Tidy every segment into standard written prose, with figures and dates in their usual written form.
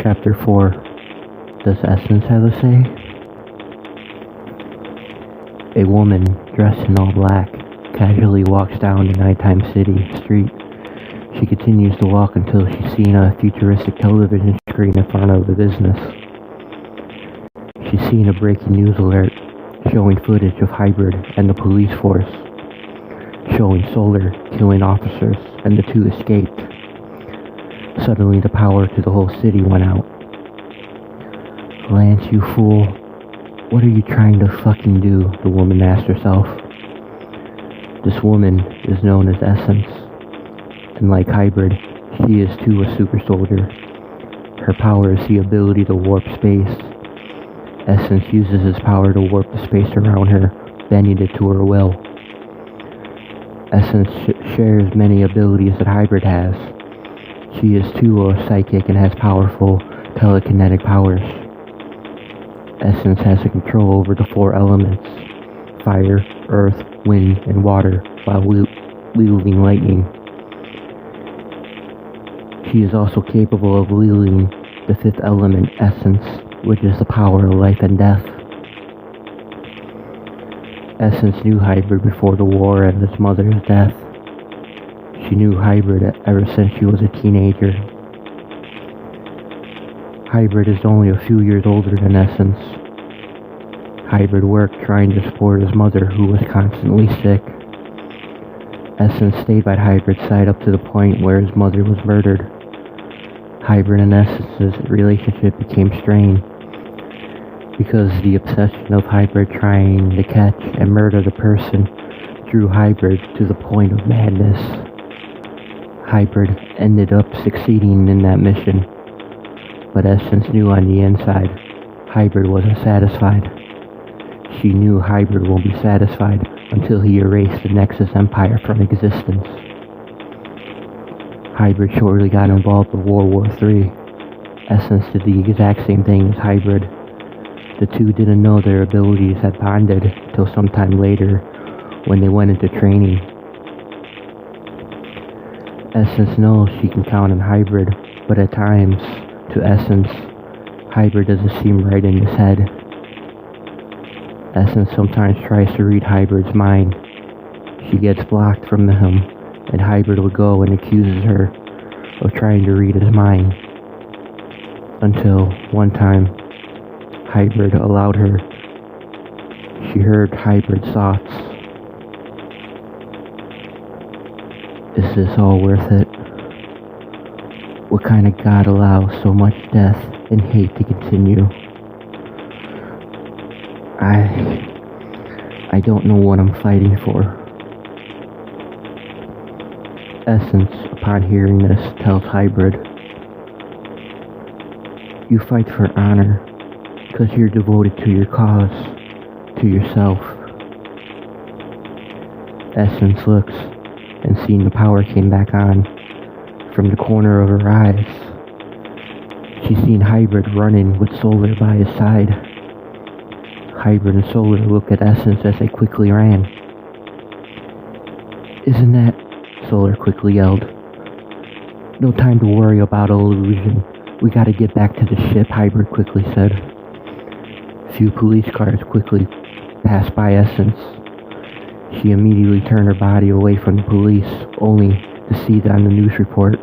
Chapter 4. Does Essence have a say? A woman, dressed in all black, casually walks down the nighttime city street. She continues to walk until she's seen a futuristic television screen in front of the business. She's seen a breaking news alert showing footage of Hybrid and the police force, showing Solar killing officers and the two escaped. Suddenly the power to the whole city went out. Lance, you fool. What are you trying to fucking do? The woman asked herself. This woman is known as Essence, and like Hybrid, she is too a super soldier. Her power is the ability to warp space. Essence uses his power to warp the space around her, bending it to her will. Essence shares many abilities that Hybrid has. She is too a psychic and has powerful telekinetic powers. Essence has a control over the four elements: fire, earth, wind, and water, while wielding lightning. She is also capable of wielding the fifth element, Essence, which is the power of life and death. Essence knew Hybrid before the war and his mother's death. She knew Hybrid ever since she was a teenager. Hybrid is only a few years older than Essence. Hybrid worked trying to support his mother, who was constantly sick. Essence stayed by Hybrid's side up to the point where his mother was murdered. Hybrid and Essence's relationship became strained because the obsession of Hybrid trying to catch and murder the person drew Hybrid to the point of madness. Hybrid ended up succeeding in that mission, but Essence knew on the inside, Hybrid wasn't satisfied. She knew Hybrid won't be satisfied until he erased the Nexus Empire from existence. Hybrid shortly got involved with World War III. Essence did the exact same thing as Hybrid. The two didn't know their abilities had bonded till sometime later when they went into training. Essence knows she can count on Hybrid, but at times, to Essence, Hybrid doesn't seem right in his head. Essence sometimes tries to read Hybrid's mind. She gets blocked from him, and Hybrid will go and accuses her of trying to read his mind. Until one time, Hybrid allowed her. She heard Hybrid's thoughts. Is this all worth it? What kind of God allows so much death and hate to continue? I don't know what I'm fighting for. Essence, upon hearing this, tells Hybrid, you fight for honor because you're devoted to your cause, to yourself. Essence looks and seeing the power came back on from the corner of her eyes. She's seen Hybrid running with Solar by his side. Hybrid and Solar look at Essence as they quickly ran. Isn't that? Solar quickly yelled. No time to worry about illusion. We gotta get back to the ship, Hybrid quickly said. Few police cars quickly passed by Essence. She immediately turned her body away from the police, only to see that on the news report,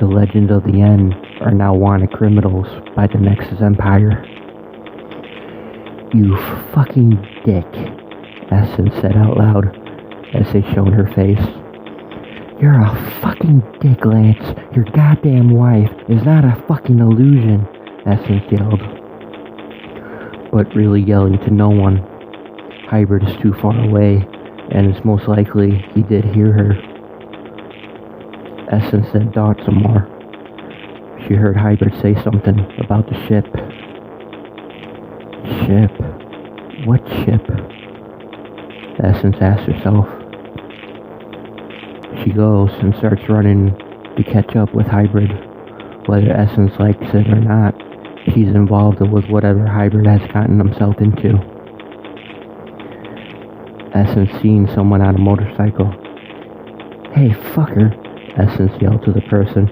the legends of the end are now wanted criminals by the Nexus Empire. You fucking dick, Essence said out loud as they showed her face. You're a fucking dick, Lance. Your goddamn wife is not a fucking illusion, Essence yelled. But really yelling to no one. Hybrid is too far away, and it's most likely he did hear her. Essence then thought some more. She heard Hybrid say something about the ship. Ship? What ship? Essence asked herself. She goes and starts running to catch up with Hybrid. Whether Essence likes it or not, she's involved with whatever Hybrid has gotten himself into. Essence seeing someone on a motorcycle. Hey, fucker, Essence yelled to the person.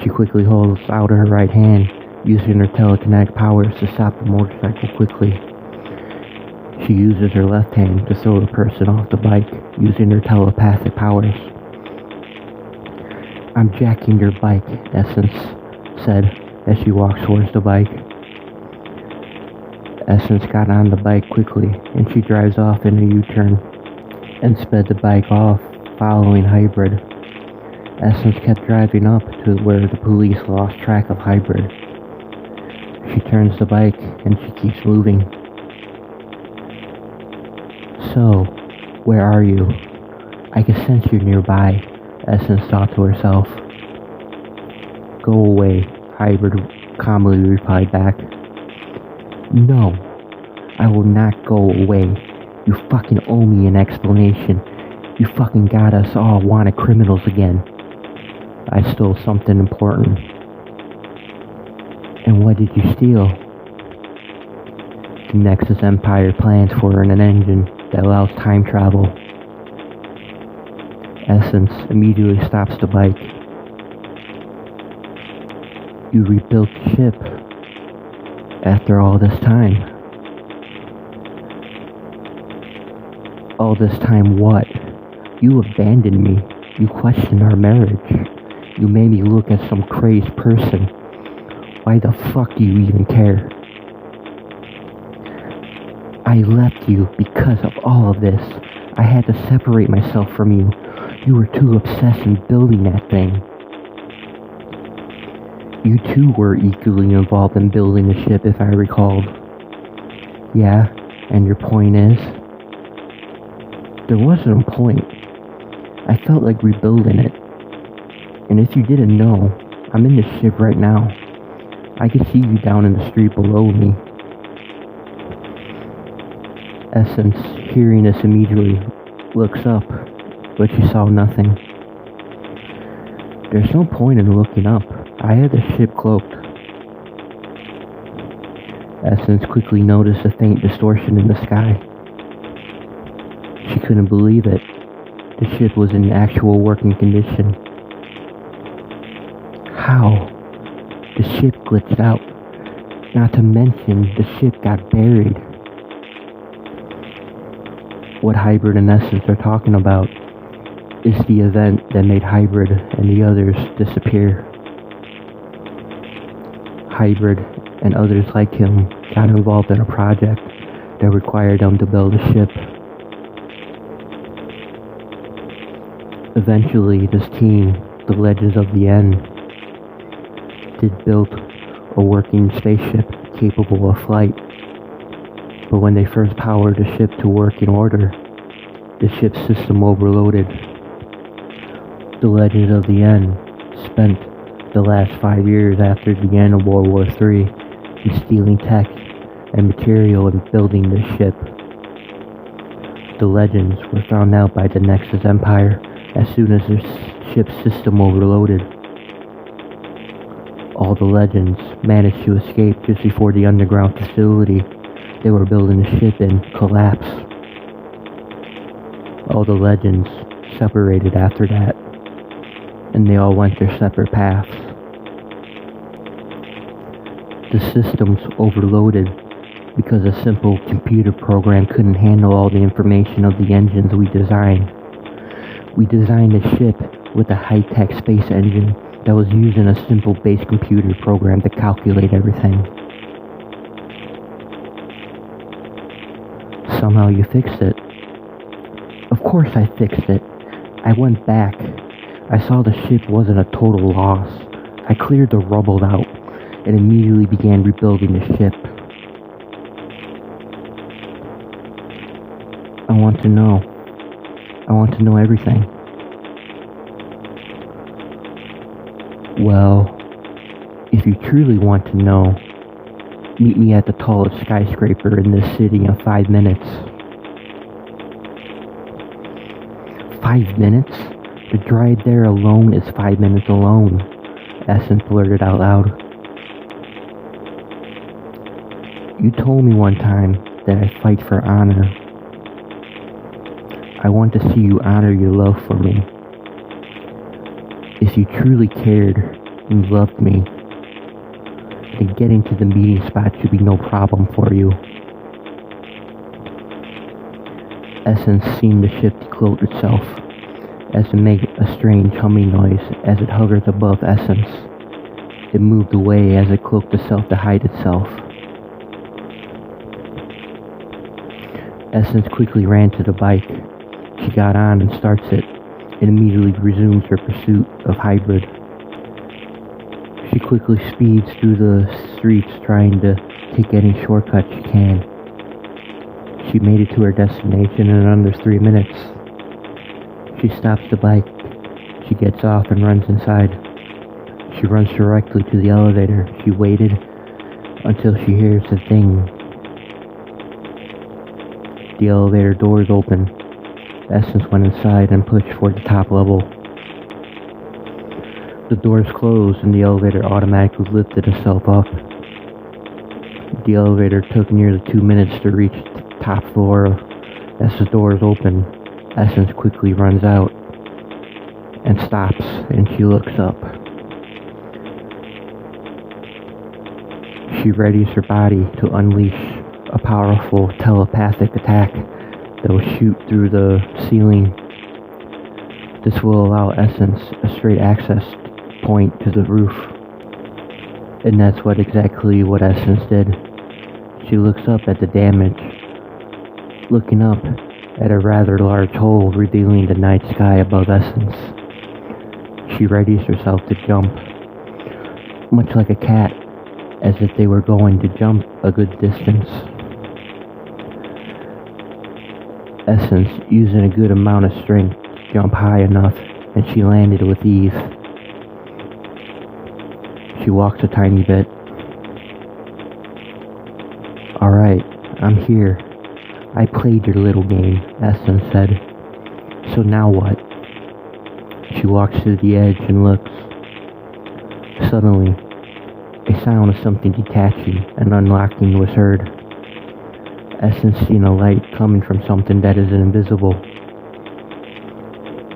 She quickly holds out her right hand, using her telekinetic powers to stop the motorcycle quickly. She uses her left hand to throw the person off the bike, using her telepathic powers. "I'm jacking your bike," Essence said as she walks towards the bike. Essence got on the bike quickly, and she drives off in a U-turn and sped the bike off, following Hybrid. Essence kept driving up to where the police lost track of Hybrid. She turns the bike and she keeps moving. "So, where are you? I can sense you're nearby," Essence thought to herself. "Go away," Hybrid calmly replied back. "No, I will not go away. You fucking owe me an explanation. You fucking got us all wanted criminals again." "I stole something important." "And what did you steal?" "The Nexus Empire plans for an engine that allows time travel." Essence immediately stops the bike. "You rebuilt the ship after all this time." "All this time what? You abandoned me. You questioned our marriage. You made me look at some crazed person. Why the fuck do you even care?" "I left you because of all of this. I had to separate myself from you. You were too obsessed in building that thing." "You too were equally involved in building the ship, if I recalled." "Yeah, and your point is?" "There wasn't a point. I felt like rebuilding it. And if you didn't know, I'm in the ship right now. I can see you down in the street below me." Essence, hearing this immediately, looks up, but she saw nothing. "There's no point in looking up. I had the ship cloaked." Essence quickly noticed a faint distortion in the sky. She couldn't believe it. The ship was in actual working condition. How? The ship glitched out. Not to mention, the ship got buried. What Hybrid and Essence are talking about is the event that made Hybrid and the others disappear. Hybrid and others like him got involved in a project that required them to build a ship. Eventually, this team, the Legends of the End, did build a working spaceship capable of flight. But when they first powered the ship to working order, the ship's system overloaded. The Legends of the End spent the last 5 years after the end of World War III in stealing tech and material and building this ship. The Legends were found out by the Nexus Empire as soon as their ship's system overloaded. All the Legends managed to escape just before the underground facility they were building the ship in collapsed. All the Legends separated after that, and they all went their separate paths. The system's overloaded because a simple computer program couldn't handle all the information of the engines we designed. We designed a ship with a high-tech space engine that was using a simple base computer program to calculate everything. Somehow you fixed it. Of course I fixed it. I went back. I saw the ship wasn't a total loss. I cleared the rubble out and immediately began rebuilding the ship. I want to know. I want to know everything. Well, if you truly want to know, meet me at the tallest skyscraper in this city in 5 minutes. 5 minutes? The drive there alone is 5 minutes alone, Essence blurted out loud. You told me one time that I fight for honor. I want to see you honor your love for me. If you truly cared, and you loved me. And getting to the meeting spot should be no problem for you. Essence seemed the ship to clothe itself, as to make a strange humming noise as it hovered above Essence. It moved away as it cloaked itself to hide itself. Essence quickly ran to the bike. She got on and starts it, and immediately resumes her pursuit of Hybrid. She quickly speeds through the streets trying to take any shortcut she can. She made it to her destination in under 3 minutes. She stops the bike. She gets off and runs inside. She runs directly to the elevator. She waited until she hears the ding. The elevator doors open. Essence went inside and pushed for the top level. The doors closed and the elevator automatically lifted itself up. The elevator took nearly 2 minutes to reach the top floor. As the doors open, Essence quickly runs out and stops, and she looks up. She readies her body to unleash a powerful telepathic attack that will shoot through the ceiling. This will allow Essence a straight access point to the roof. And that's exactly what Essence did. She looks up at the damage, looking up at a rather large hole revealing the night sky above Essence. She readies herself to jump, much like a cat, as if they were going to jump a good distance. Essence, using a good amount of strength, jumped high enough, and she landed with ease. She walks a tiny bit. "Alright, I'm here. I played your little game," Essence said. "So now what?" She walks to the edge and looks. Suddenly, a sound of something detaching and unlocking was heard. Essence seen a light coming from something that is invisible.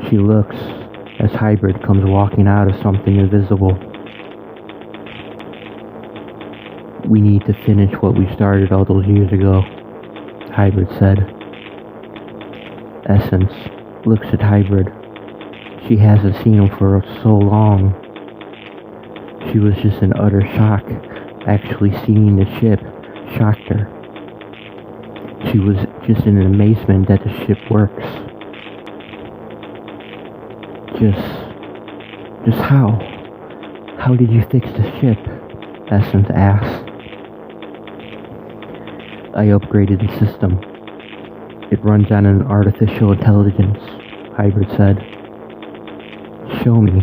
She looks as Hybrid comes walking out of something invisible. "We need to finish what we started all those years ago," Hybrid said. Essence looks at Hybrid. She hasn't seen him for so long. She was just in utter shock. Actually seeing the ship shocked her. She was just in amazement that the ship works. Just how? How did you fix the ship?" Essence asked. "I upgraded the system. It runs on an artificial intelligence," Hybrid said. "Show me,"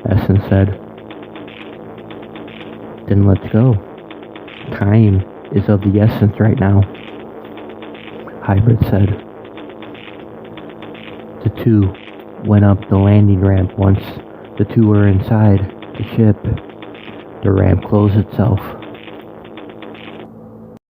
Essence said. "Then let's go. Time is of the essence right now," Hybrid said. The two went up the landing ramp. Once the two were inside the ship, the ramp closed itself.